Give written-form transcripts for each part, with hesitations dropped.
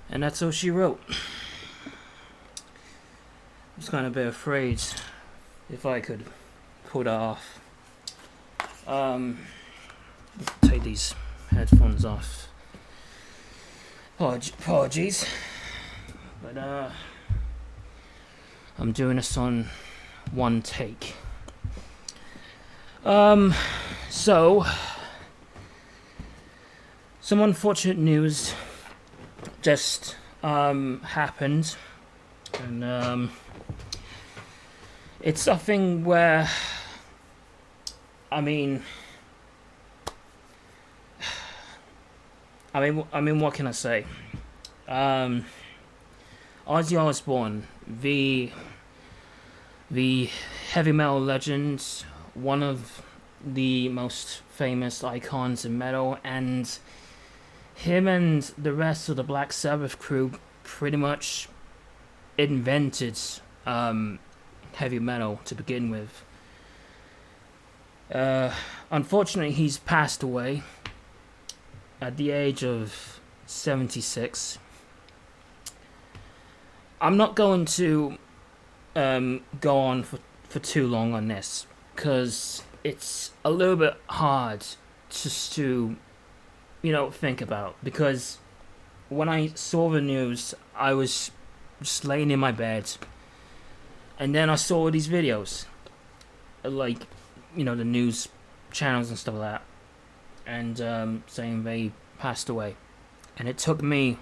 And that's all she wrote. I was kind of a bit afraid if I could pull that off. Take these headphones off. Apologies. But I'm doing this on one take. So some unfortunate news just happened, and it's something where I mean, what can I say? Ozzy Osbourne, the heavy metal legend, one of the most famous icons in metal, and him and the rest of the Black Sabbath crew pretty much invented heavy metal to begin with. Unfortunately, he's passed away at the age of 76. I'm not going to go on for too long on this, because it's a little bit hard just to think about, because when I saw the news, I was just laying in my bed, and then I saw all these videos, like, the news channels and stuff like that, and saying they passed away, and it took me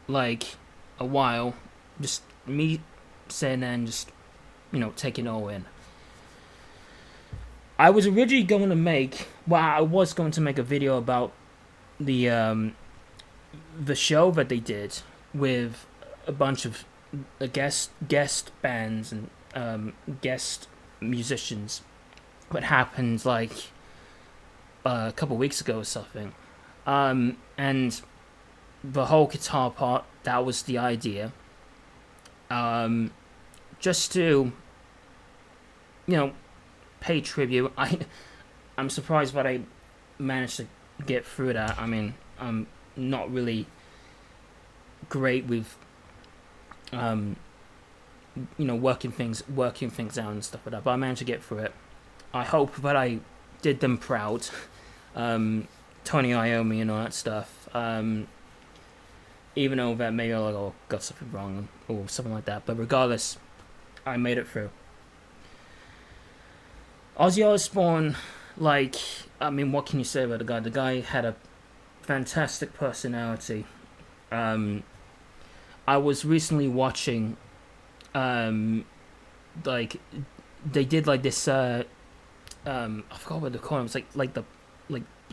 like a while, just me sitting there and just taking it all in. I was originally going to make a video about the show that they did with a bunch of guest bands and guest musicians that happened like a couple weeks ago or something, and the whole guitar part, that was the idea, just to pay tribute. I'm surprised that I managed to get through that. I mean, I'm not really great with working things out and stuff like that, but I managed to get through it. I hope that I did them proud. Tony Iommi and all that stuff, even though that maybe I got something wrong or something like that, but regardless, I made it through. Ozzy Osbourne, what can you say about the guy? The guy had a fantastic personality. I was recently watching, they did this, I forgot what they call it. It was like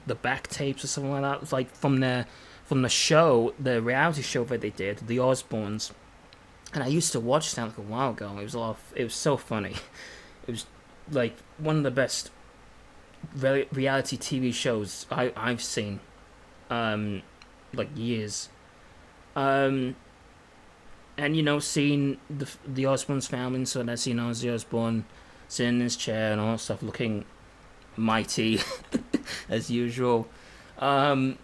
the back tapes or something like that. It was like from the show, the reality show that they did, the Osbournes. And I used to watch that like a while ago. It was so funny. It was like one of the best reality TV shows I've seen, years. And seeing the Osbourne's family, so that's Ozzy Osbourne sitting in his chair and all that stuff, looking mighty as usual. It's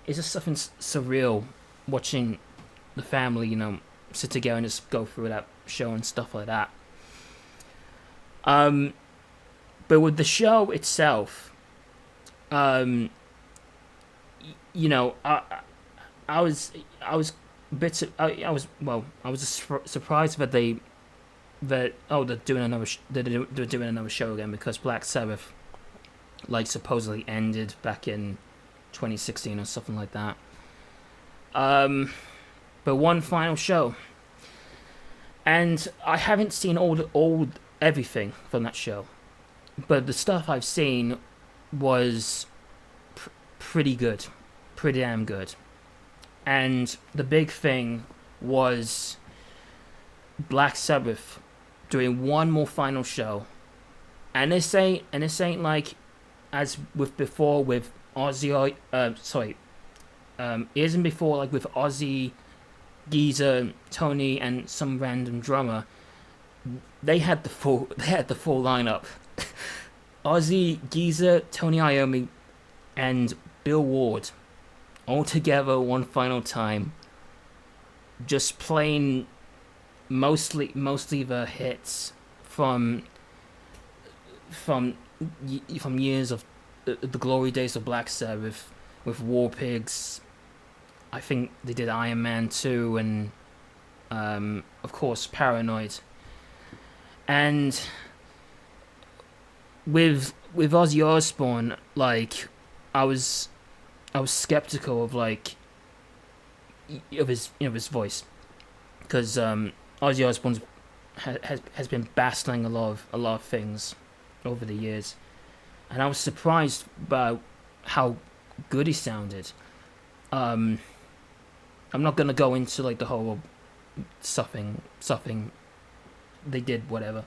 just something surreal watching the family, sit together and just go through that show and stuff like that. But with the show itself, I was surprised that they're doing another show again, because Black Sabbath supposedly ended back in 2016 or something like that. but one final show. And I haven't seen all everything from that show, but the stuff I've seen was pretty good, pretty damn good. And the big thing was Black Sabbath doing one more final show, and this ain't like as with before with Ozzy. It isn't before like with Ozzy, Geezer, Tony, and some random drummer. They had the full lineup. Ozzy, Geezer, Tony Iommi, and Bill Ward, all together one final time, just playing mostly the hits from years of the glory days of Black Sabbath with War Pigs. I think they did Iron Man 2 and of course Paranoid. And with Ozzy Osbourne, like I was skeptical of like of his voice, because Ozzy Osbourne has been battling a lot of things over the years, and I was surprised by how good he sounded. I'm not gonna go into like the whole stuffing they did, whatever,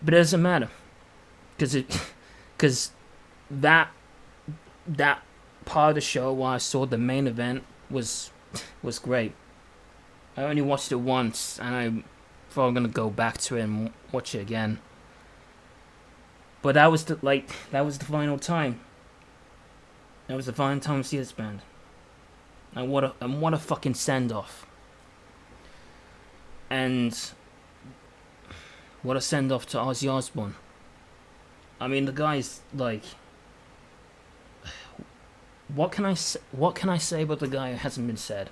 but it doesn't matter, because that part of the show where I saw the main event was great. I only watched it once, and I'm probably gonna go back to it and watch it again. But that was the final time. That was the final time to see this band. And what a fucking send off. And what a send off to Ozzy Osbourne. I mean, the guy's like, what can I say about the guy who hasn't been said?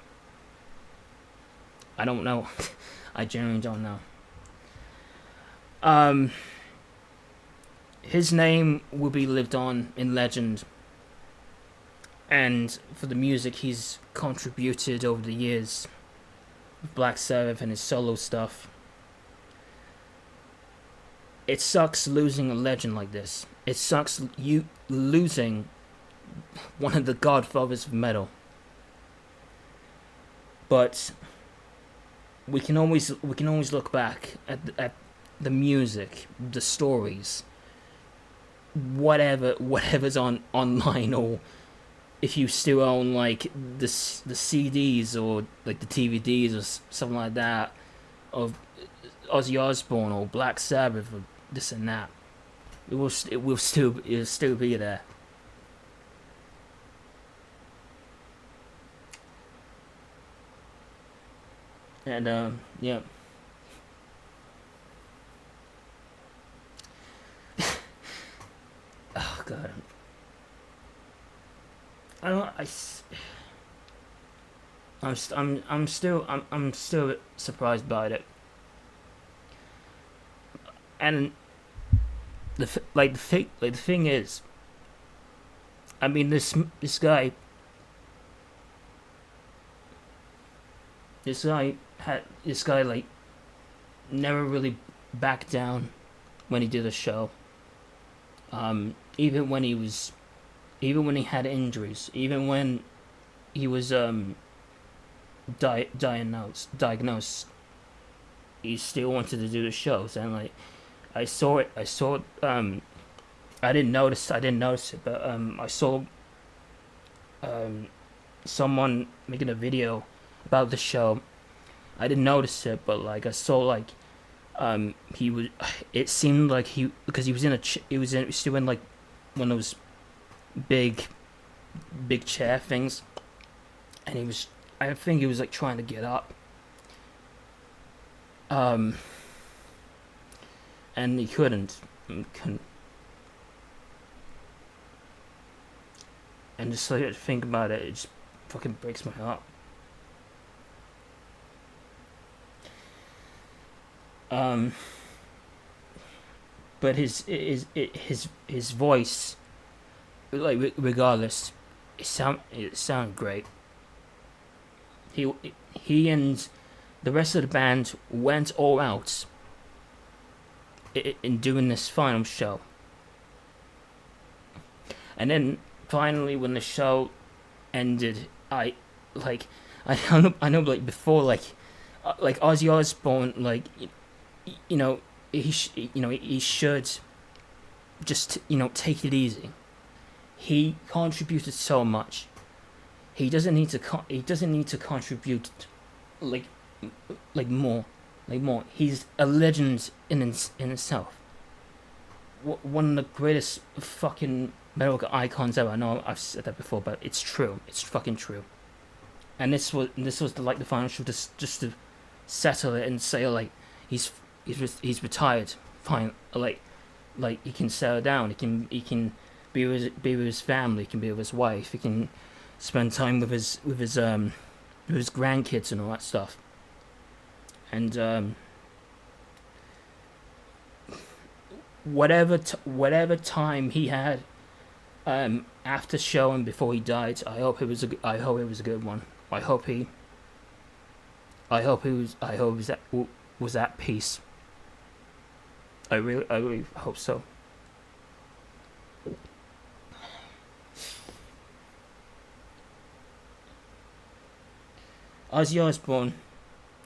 I don't know. I genuinely don't know. His name will be lived on in legend, and for the music he's contributed over the years, Black Sabbath and his solo stuff. It sucks losing a legend like this. It sucks you losing one of the godfathers of metal. But we can always look back at the music, the stories, whatever's online, or if you still own like the CDs or like the DVDs or something like that of Ozzy Osbourne or Black Sabbath or this and that, it'll still be there. And yeah. Oh god. I don't. I'm still surprised by it. And the thing is, I mean, this guy like never really backed down when he did a show. Even when he had injuries, even when he was diagnosed, he still wanted to do the shows. And like I saw it. I didn't notice it, but I saw someone making a video about the show. I didn't notice it, but like I saw like he was. It seemed like because he was still in like one of those big chair things, and I think he was like trying to get up. And he couldn't. And just like to think about it, it just fucking breaks my heart. But his voice, like regardless, it sounded great. He he and the rest of the band went all out in doing this final show. And then finally, when the show ended, like I know like before like Ozzy Osbourne, like you know he should just take it easy. He contributed so much. He doesn't need to contribute like more, He's a legend in himself. One of the greatest fucking metal icons ever. I know I've said that before, but it's true. It's fucking true. And this was the final show, just to settle it and say like he's retired. Fine, like he can settle down. He can be with his family. He can be with his wife. He can spend time with his grandkids and all that stuff. And whatever time he had after show and before he died, I hope it was a good one. I hope he was at peace. I really hope so. Ozzy Osbourne,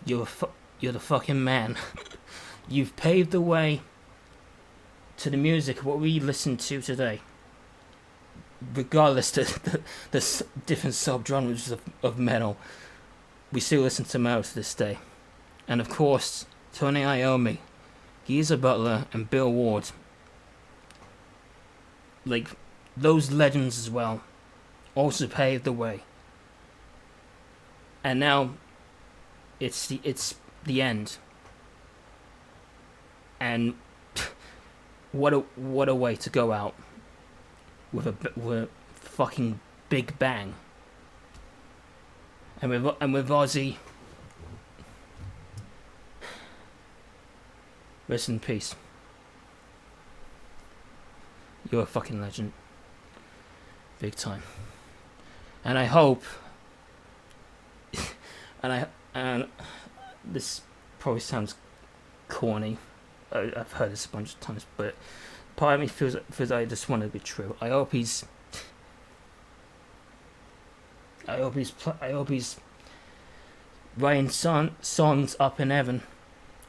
you're the fucking man. You've paved the way to the music what we listen to today. Regardless the different subgenres of metal, we still listen to metal to this day. And of course, Tony Iommi, Geezer Butler, and Bill Ward, like those legends as well, also paved the way. And now it's the end. And what a way to go out with a fucking big bang. And with Ozzy, rest in peace. You're a fucking legend, big time. And I hope, and this probably sounds corny. I've heard this a bunch of times, but part of me feels like I just want it to be true. I hope he's writing songs up in heaven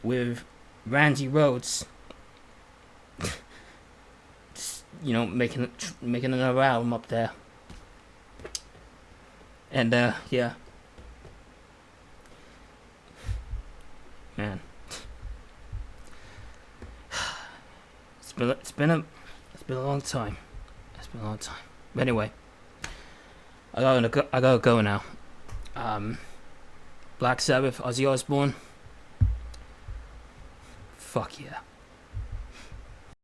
with Randy Rhoads, just, making another album up there. And yeah, man, it's been a long time. It's been a long time. But anyway, I gotta go now. Black Sabbath, Ozzy Osbourne. Fuck yeah.